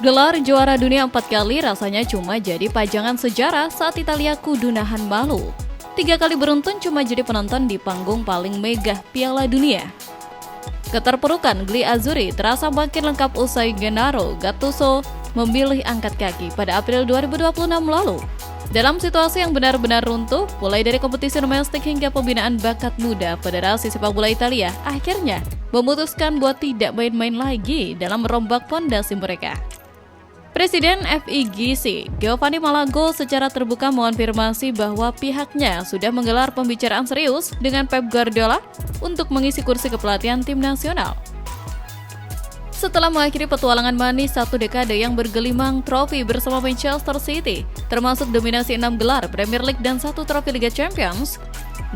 Gelar juara dunia 4 kali rasanya cuma jadi pajangan sejarah saat Italia kudu nahan malu. 3 kali beruntun cuma jadi penonton di panggung paling megah Piala Dunia. Keterpurukan Gli Azzurri terasa makin lengkap usai Gennaro Gattuso memilih angkat kaki pada April 2026 lalu. Dalam situasi yang benar-benar runtuh, mulai dari kompetisi domestik hingga pembinaan bakat muda, Federasi Sepak Bola Italia akhirnya memutuskan buat tidak main-main lagi dalam merombak fondasi mereka. Presiden FIGC, Giovanni Malago secara terbuka mengonfirmasi bahwa pihaknya sudah menggelar pembicaraan serius dengan Pep Guardiola untuk mengisi kursi kepelatihan tim nasional. Setelah mengakhiri petualangan manis 1 dekade yang bergelimang trofi bersama Manchester City, termasuk dominasi 6 gelar Premier League dan 1 trofi Liga Champions,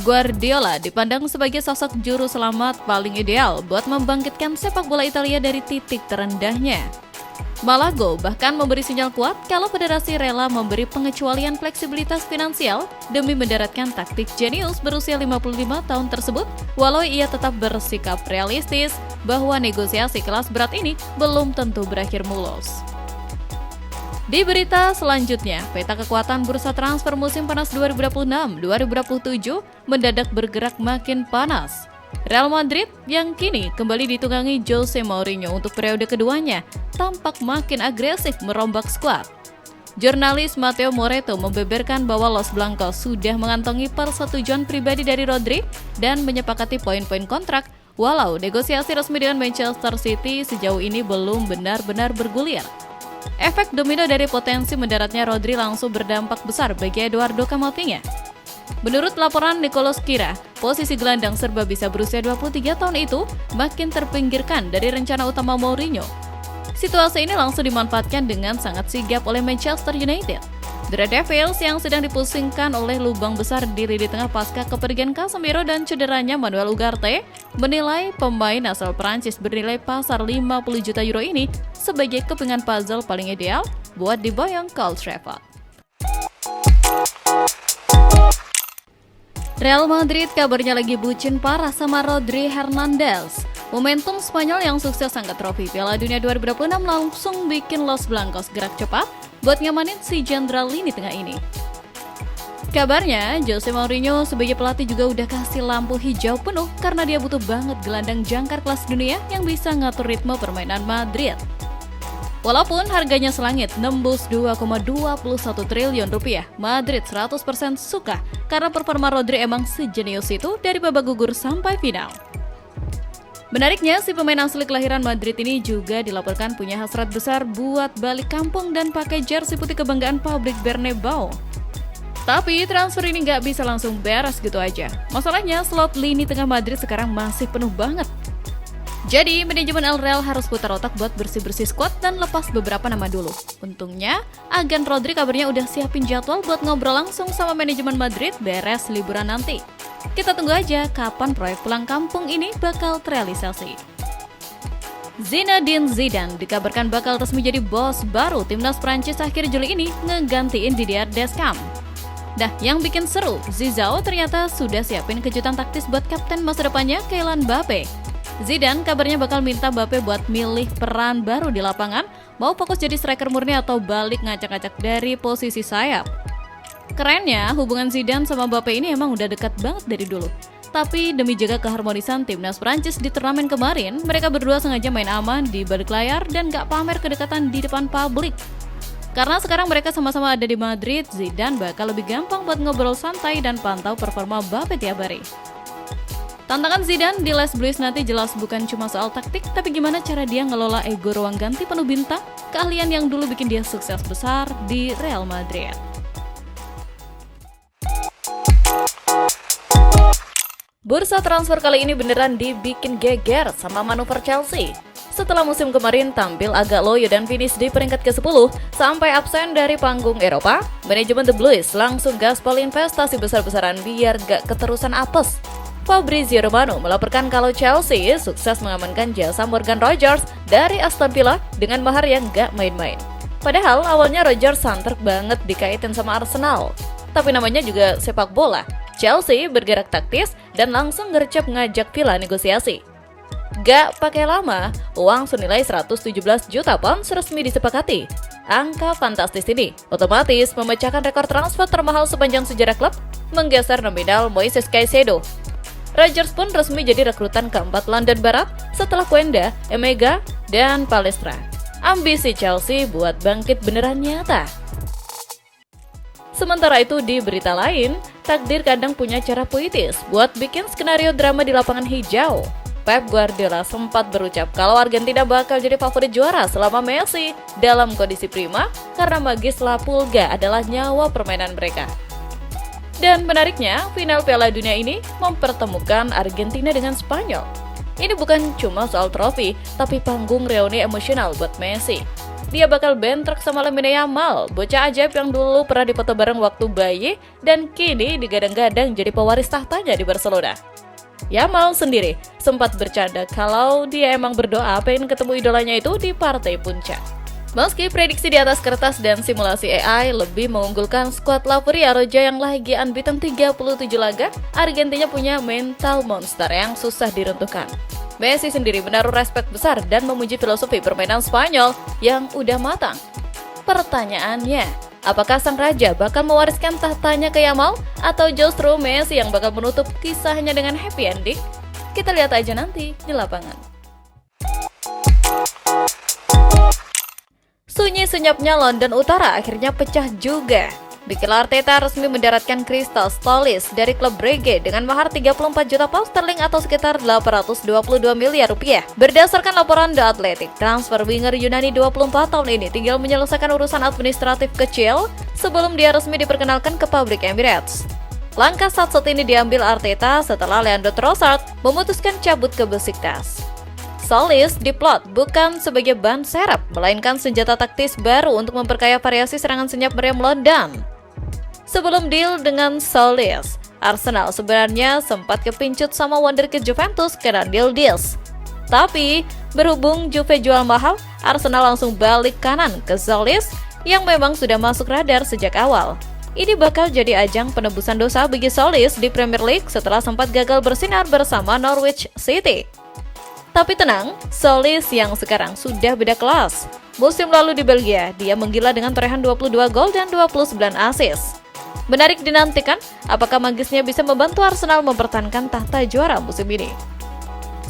Guardiola dipandang sebagai sosok juru selamat paling ideal buat membangkitkan sepak bola Italia dari titik terendahnya. Malago bahkan memberi sinyal kuat kalau federasi rela memberi pengecualian fleksibilitas finansial demi mendaratkan taktik jenius berusia 55 tahun tersebut, walau ia tetap bersikap realistis bahwa negosiasi kelas berat ini belum tentu berakhir mulus. Di berita selanjutnya, peta kekuatan bursa transfer musim panas 2026-2027 mendadak bergerak makin panas. Real Madrid yang kini kembali ditunggangi Jose Mourinho untuk periode keduanya tampak makin agresif merombak skuad. Jurnalis Matteo Moretto membeberkan bahwa Los Blancos sudah mengantongi persetujuan pribadi dari Rodri dan menyepakati poin-poin kontrak, walau negosiasi resmi dengan Manchester City sejauh ini belum benar-benar bergulir. Efek domino dari potensi mendaratnya Rodri langsung berdampak besar bagi Eduardo Camavinga. Menurut laporan Nicolas Kira, posisi gelandang serba bisa berusia 23 tahun itu makin terpinggirkan dari rencana utama Mourinho. Situasi ini langsung dimanfaatkan dengan sangat sigap oleh Manchester United. The Red Devils yang sedang dipusingkan oleh lubang besar di lini tengah pasca kepergian Casemiro dan cederanya Manuel Ugarte, menilai pemain asal Prancis bernilai pasar 50 juta euro ini sebagai kepingan puzzle paling ideal buat diboyong Old Trafford. Real Madrid kabarnya lagi bucin parah sama Rodri Hernandez. Momentum Spanyol yang sukses angkat trofi Piala Dunia 2026 langsung bikin Los Blancos gerak cepat buat ngamanin si jenderal lini tengah ini. Kabarnya, Jose Mourinho sebagai pelatih juga udah kasih lampu hijau penuh karena dia butuh banget gelandang jangkar kelas dunia yang bisa ngatur ritme permainan Madrid. Walaupun harganya selangit nembus 2,21 triliun rupiah, Madrid 100% suka karena performa Rodri emang sejenius itu dari babak gugur sampai final. Menariknya, si pemain asli kelahiran Madrid ini juga dilaporkan punya hasrat besar buat balik kampung dan pakai jersey putih kebanggaan pabrik Bernabeu. Tapi transfer ini nggak bisa langsung beres gitu aja. Masalahnya slot lini tengah Madrid sekarang masih penuh banget. Jadi, manajemen El Real harus putar otak buat bersih-bersih skuad dan lepas beberapa nama dulu. Untungnya, agen Rodri kabarnya udah siapin jadwal buat ngobrol langsung sama manajemen Madrid beres liburan nanti. Kita tunggu aja kapan proyek pulang kampung ini bakal terrealisasi. Zinedine Zidane dikabarkan bakal resmi jadi bos baru timnas Prancis akhir Juli ini ngegantiin Didier Deschamps. Nah, yang bikin seru, Zizou ternyata sudah siapin kejutan taktis buat kapten masa depannya Kylian Mbappe. Zidane kabarnya bakal minta Mbappe buat milih peran baru di lapangan, mau fokus jadi striker murni atau balik ngacak-ngacak dari posisi sayap. Kerennya, hubungan Zidane sama Mbappe ini emang udah dekat banget dari dulu. Tapi demi jaga keharmonisan timnas Prancis di turnamen kemarin, mereka berdua sengaja main aman di balik layar dan gak pamer kedekatan di depan publik. Karena sekarang mereka sama-sama ada di Madrid, Zidane bakal lebih gampang buat ngobrol santai dan pantau performa Mbappe tiap hari. Tantangan Zidane di Les Blues nanti jelas bukan cuma soal taktik, tapi gimana cara dia ngelola ego ruang ganti penuh bintang, keahlian yang dulu bikin dia sukses besar di Real Madrid. Bursa transfer kali ini beneran dibikin geger sama manuver Chelsea. Setelah musim kemarin tampil agak loyo dan finish di peringkat ke-10 sampai absen dari panggung Eropa, manajemen The Blues langsung gaspol investasi besar-besaran biar gak keterusan apes. Fabrizio Romano melaporkan kalau Chelsea sukses mengamankan jasa Morgan Rogers dari Aston Villa dengan mahar yang gak main-main. Padahal awalnya Rogers santer banget dikaitin sama Arsenal. Tapi namanya juga sepak bola. Chelsea bergerak taktis dan langsung gercep ngajak Villa negosiasi. Gak pakai lama, uang senilai 117 juta pounds resmi disepakati. Angka fantastis ini otomatis memecahkan rekor transfer termahal sepanjang sejarah klub, menggeser nominal Moises Caicedo. Rogers pun resmi jadi rekrutan keempat London Barat setelah Quenda, Emega, dan Palestra. Ambisi Chelsea buat bangkit beneran nyata. Sementara itu di berita lain, takdir kadang punya cara puitis buat bikin skenario drama di lapangan hijau. Pep Guardiola sempat berucap kalau Argentina bakal jadi favorit juara selama Messi dalam kondisi prima karena magis La Pulga adalah nyawa permainan mereka. Dan menariknya, final Piala Dunia ini mempertemukan Argentina dengan Spanyol. Ini bukan cuma soal trofi, tapi panggung reuni emosional buat Messi. Dia bakal bentrok sama Lamine Yamal, bocah ajaib yang dulu pernah dipoto bareng waktu bayi dan kini digadang-gadang jadi pewaris tahtanya di Barcelona. Yamal sendiri sempat bercanda kalau dia emang berdoa pengen ketemu idolanya itu di partai puncak. Meski prediksi di atas kertas dan simulasi AI lebih mengunggulkan skuad La Roja yang lagi unbeaten 37 laga, Argentina punya mental monster yang susah diruntuhkan. Messi sendiri menaruh respek besar dan memuji filosofi permainan Spanyol yang udah matang. Pertanyaannya, apakah sang raja bakal mewariskan tahtanya ke Yamal atau justru Messi yang bakal menutup kisahnya dengan happy ending? Kita lihat aja nanti di lapangan. Sunyi senyapnya London Utara akhirnya pecah juga. Mikel Arteta resmi mendaratkan Crystal Palace dari klub Brugge dengan mahar 34 juta pound sterling atau sekitar 822 miliar rupiah. Berdasarkan laporan The Athletic, transfer winger Yunani 24 tahun ini tinggal menyelesaikan urusan administratif kecil sebelum dia resmi diperkenalkan ke publik Emirates. Langkah satu ini diambil Arteta setelah Leandro Trossard memutuskan cabut ke Besiktas. Solis diplot bukan sebagai ban serep, melainkan senjata taktis baru untuk memperkaya variasi serangan senyap meriam London. Sebelum deal dengan Solis, Arsenal sebenarnya sempat kepincut sama wonderkid Juventus karena deal deals. Tapi, berhubung Juve jual mahal, Arsenal langsung balik kanan ke Solis yang memang sudah masuk radar sejak awal. Ini bakal jadi ajang penebusan dosa bagi Solis di Premier League setelah sempat gagal bersinar bersama Norwich City. Tapi tenang, Solis yang sekarang sudah beda kelas. Musim lalu di Belgia, dia menggila dengan torehan 22 gol dan 29 assist. Menarik dinantikan, apakah magisnya bisa membantu Arsenal mempertahankan tahta juara musim ini.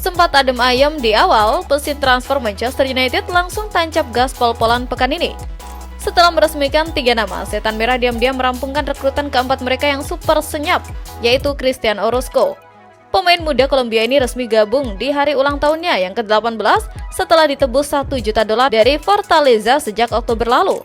Sempat adem ayem di awal, pesin transfer Manchester United langsung tancap gas pol-polan pekan ini. Setelah meresmikan 3 nama, Setan Merah diam-diam merampungkan rekrutan keempat mereka yang super senyap, yaitu Christian Orozco. Pemain muda Kolombia ini resmi gabung di hari ulang tahunnya yang ke-18 setelah ditebus $1 juta dari Fortaleza sejak Oktober lalu.